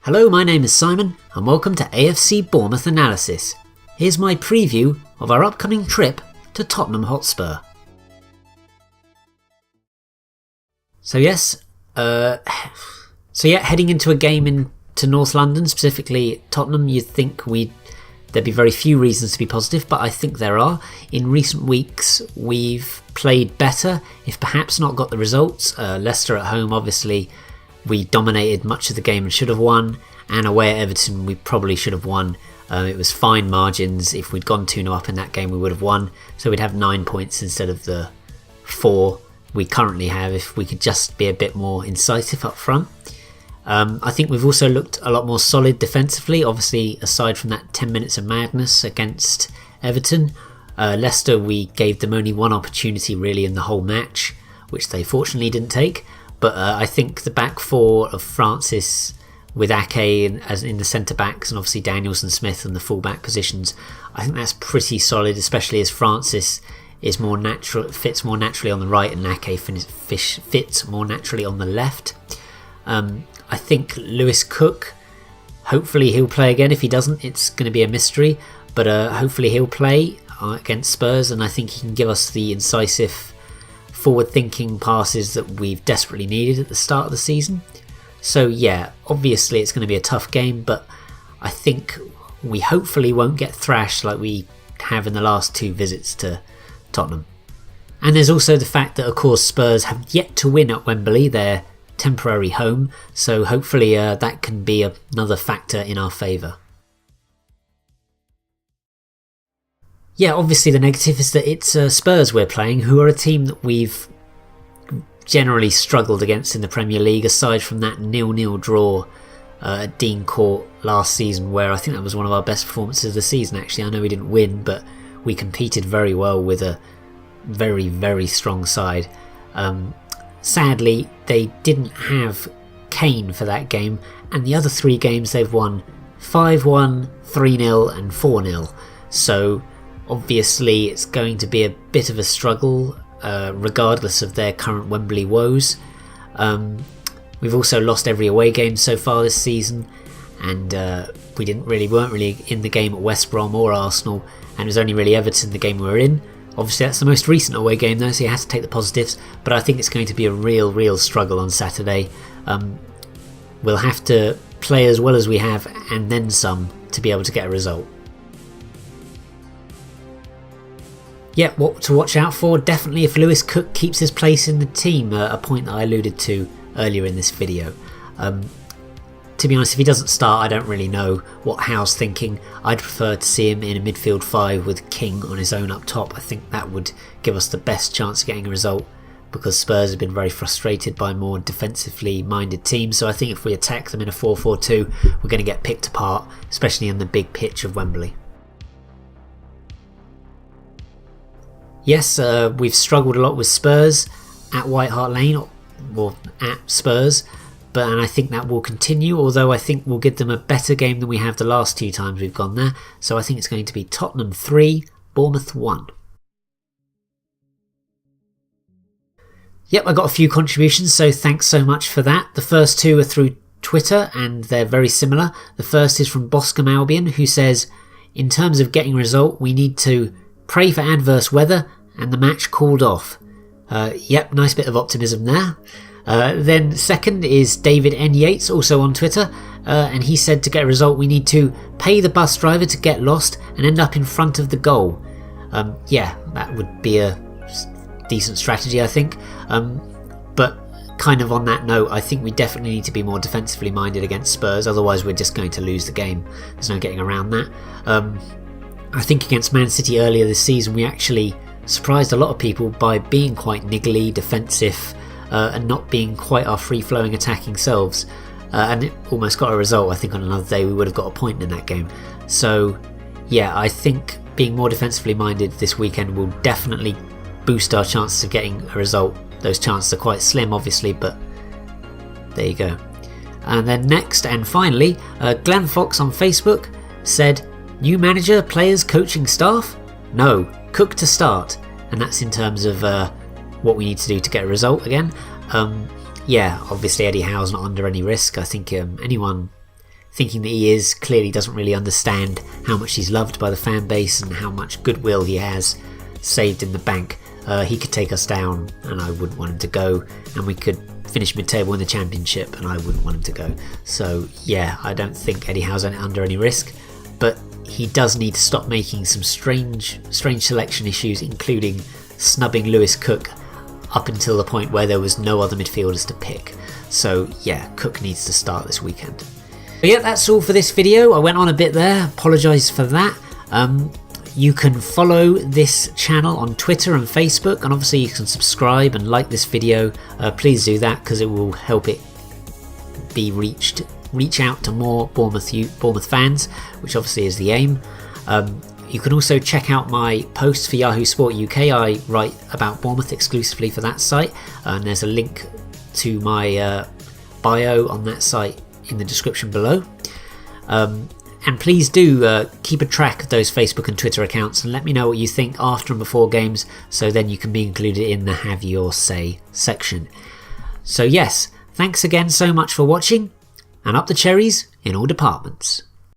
Hello, my name is Simon and welcome to AFC Bournemouth Analysis. Here's my preview of our upcoming trip to Tottenham Hotspur. Heading into a game into North London, specifically Tottenham, you'd think there'd be very few reasons to be positive, but I think there are. In recent weeks, we've played better, if perhaps not got the results. Leicester at home, obviously, we dominated much of the game and should have won, and away at Everton we probably should have won. It was fine margins. If we'd gone 2-0 up in that game we would have won, so we'd have 9 points instead of the 4 we currently have if we could just be a bit more incisive up front. I think we've also looked a lot more solid defensively, obviously aside from that 10 minutes of madness against Everton. Leicester, we gave them only one opportunity really in the whole match, which they fortunately didn't take. But I think the back four of Francis with Ake as in the centre backs and obviously Daniels and Smith in the full back positions, I think that's pretty solid, especially as Francis is more natural, fits more naturally on the right and Ake fits more naturally on the left. I think Lewis Cook, hopefully he'll play again. If he doesn't, it's going to be a mystery, but hopefully he'll play against Spurs, and I think he can give us the incisive forward-thinking passes that we've desperately needed at the start of the season. So yeah, obviously it's going to be a tough game, but I think we hopefully won't get thrashed like we have in the last 2 visits to Tottenham. And there's also the fact that of course Spurs have yet to win at Wembley, their temporary home, so hopefully that can be another factor in our favour. Yeah, obviously the negative is that it's Spurs we're playing, who are a team that we've generally struggled against in the Premier League, aside from that 0-0 draw at Dean Court last season, where I think that was one of our best performances of the season actually. I know we didn't win, but we competed very well with a very, very strong side. Sadly, they didn't have Kane for that game, and the other 3 games they've won 5-1, 3-0 and 4-0. So obviously it's going to be a bit of a struggle regardless of their current Wembley woes. We've also lost every away game so far this season, and we weren't really in the game at West Brom or Arsenal, and it was only really Everton the game we were in. Obviously that's the most recent away game though, so you have to take the positives, but I think it's going to be a real struggle on Saturday. We'll have to play as well as we have and then some to be able to get a result. Yeah, what to watch out for? Definitely if Lewis Cook keeps his place in the team, a point that I alluded to earlier in this video. To be honest, if he doesn't start, I don't really know what Howe's thinking. I'd prefer to see him in a midfield 5 with King on his own up top. I think that would give us the best chance of getting a result, because Spurs have been very frustrated by more defensively minded teams. So I think if we attack them in a 4-4-2, we're going to get picked apart, especially on the big pitch of Wembley. Yes, we've struggled a lot with Spurs at White Hart Lane, or at Spurs, and I think that will continue, although I think we'll give them a better game than we have the last 2 times we've gone there. So I think it's going to be Tottenham 3, Bournemouth 1. Yep, I got a few contributions, so thanks so much for that. The first 2 are through Twitter, and they're very similar. The first is from Boscombe Albion, who says, in terms of getting a result, we need to pray for adverse weather and the match called off. Yep, nice bit of optimism there. Then second is David N. Yates, also on Twitter, and he said to get a result we need to pay the bus driver to get lost and end up in front of the goal. Yeah, that would be a decent strategy, I think. But kind of on that note, I think we definitely need to be more defensively minded against Spurs, otherwise we're just going to lose the game. There's no getting around that. I think against Man City earlier this season we actually surprised a lot of people by being quite niggly, defensive, and not being quite our free-flowing attacking selves. And it almost got a result. I think on another day we would have got a point in that game. So yeah, I think being more defensively minded this weekend will definitely boost our chances of getting a result. Those chances are quite slim obviously, but there you go. And then next and finally, Glenn Fox on Facebook said, new manager, players, coaching staff? No, Cook to start. And that's in terms of what we need to do to get a result again. yeah, obviously Eddie Howe's not under any risk. I think anyone thinking that he is clearly doesn't really understand how much he's loved by the fan base and how much goodwill he has saved in the bank. He could take us down and I wouldn't want him to go, and we could finish mid-table in the championship and I wouldn't want him to go. So yeah, I don't think Eddie Howe's under any risk, but he does need to stop making some strange selection issues, including snubbing Lewis Cook up until the point where there was no other midfielders to pick. So yeah, Cook needs to start this weekend. But yeah, that's all for this video. I went on a bit there, apologise for that. You can follow this channel on Twitter and Facebook, and obviously you can subscribe and like this video. Please do that because it will help it be reach out to more Bournemouth fans, which obviously is the aim. You can also check out my posts for Yahoo Sport UK. I write about Bournemouth exclusively for that site, and there's a link to my bio on that site in the description below. And please do keep a track of those Facebook and Twitter accounts and let me know what you think after and before games, so then you can be included in the Have Your Say section. So yes, thanks again so much for watching, and up the cherries in all departments.